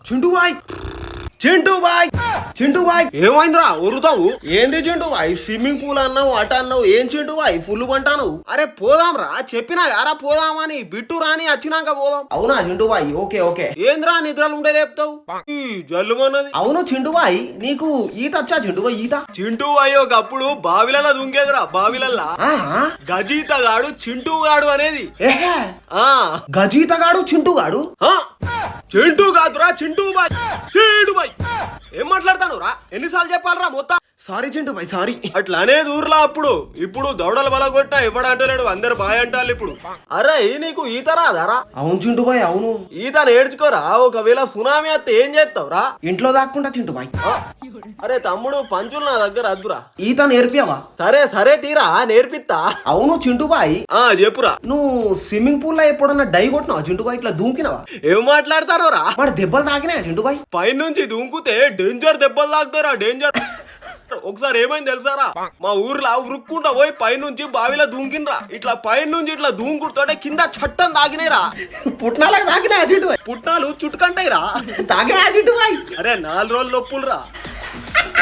Chintu boy Chintu boy Chintu boy ఏమైందిరా ఉరుతావు ఏంది చింటూ బాయ్ స్విమ్మింగ్ పూల్ అన్నావు అట అన్నావు ఏం చింటూ బాయ్ ఫుల్ పంటాను అరే పోదాం రా చెప్పినా యారా పోదామని బిట్టు రాని వచ్చినాక పోదాం అవునా చింటూ బాయ్ ఓకే ఓకే ఏంద్రా నిద్రలు ఉండే లేపుతావు జల్లుమన్నది అవును చింటూ బాయ్ నీకు ఈత వచ్చా చింటూ బాయ్ ఈత చింటూ బాయ్ ఒకప్పుడు బావిలలా దుంకేదిరా బావిలల్లా గజీతగాడు చింటూ గాడు అనేది గజీతగాడు చింటూ గాడు చింటూ కాదురా చింటూ బాయ్ చింటూ బాయ్ ఏం మాట్లాడతాను రా ఎన్నిసార్లు చెప్పాలరా మొత్తం సారీ చింటూ బాయ్ సారీ అట్లా అనేది ఊర్లా అప్పుడు ఇప్పుడు దౌడలు బలగొట్టా ఎవడు అంటలేడు అందరు బాయ్ అంటారు ఇప్పుడు అరే నీకు ఈత రాదారా అవును చింటూ బాయ్ అవును ఈత నేర్చుకోరా ఒకవేళ సునామీ వస్తే ఏం చేస్తావురా ఇంట్లో దాక్కుంటా చింటూ బాయ్ అరే తమ్ముడు పంచులు నా దగ్గర అద్దురా ఈత నేర్పియావా సరే సరే తీరా నేర్పిస్తా అవును చింటూ బాయ్ చెప్పురా నువ్వు స్విమ్మింగ్ పూల్ లో ఎప్పుడన్నా డై కొట్టినావా చింటూ బాయ్ ఇట్లా దూకినావా ఏం మాట్లాడతారో రా వాడు దెబ్బలు తాకినాయా చింటూ బాయ్ పైనుంచి దూకుతే డేంజర్ దెబ్బలు తాకుతారా డేంజర్ ఒకసారి ఏమైంది తెలుసారా మా ఊర్లో ఉరుక్కుంటా పోయి పైనుంచి బావిలో దూకినరా ఇట్లా పైనుంచి ఇట్లా దూకుంటుంటే కింద చట్టం తాగినాయిరా పుట్నాలకు తాకినాయా చింటూ బాయ్ పుట్నాలు చుట్టుకంటాయిరా తాకినాయా చింటూ బాయ్ అరే 4 రోజులు నొప్పులురా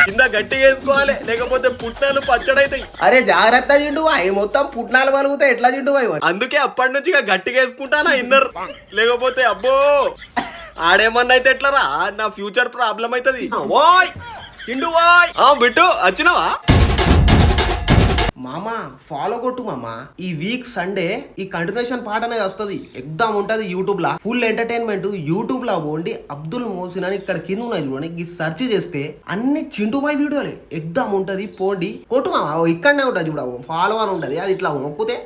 కింద గట్టి వేసుకోవాలి లేకపోతే పుట్నాలు పచ్చడైతాయి అరే జాగ్రత్త చింటూ బాయ్ మొత్తం పుట్నాలు పలుగుతాయి ఎట్లా చింటూ బాయ్ అందుకే అప్పటి నుంచి ఇక గట్టిగా వేసుకుంటానా ఇన్నర్ లేకపోతే అబ్బో ఆడేమన్నా అయితే ఎట్లరా నా ఫ్యూచర్ ప్రాబ్లం అవుతుంది ఓయ్ చిండు బాయ్ బిట్టు వచ్చినావా మామా ఫాలో కొట్టు మామా ఈ వీక్ సండే ఈ కంటిన్యూషన్ పాట అనేది వస్తుంది ఎగ్జామ్ ఉంటది యూట్యూబ్ లా ఫుల్ ఎంటర్టైన్మెంట్ యూట్యూబ్ లా పోండి అబ్దుల్ మోసిన్ అని ఇక్కడ కింద ఉన్నాయి చూడండి ఈ సెర్చ్ చేస్తే అన్ని చింటూ బాయ్ వీడియోలే ఎగ్జామ్ ఉంటది పోండి కొట్టు మామా ఇక్కడనే ఉంటది చూడ ఫాలో అని ఉంటది అది ఇట్లా మొక్కుతే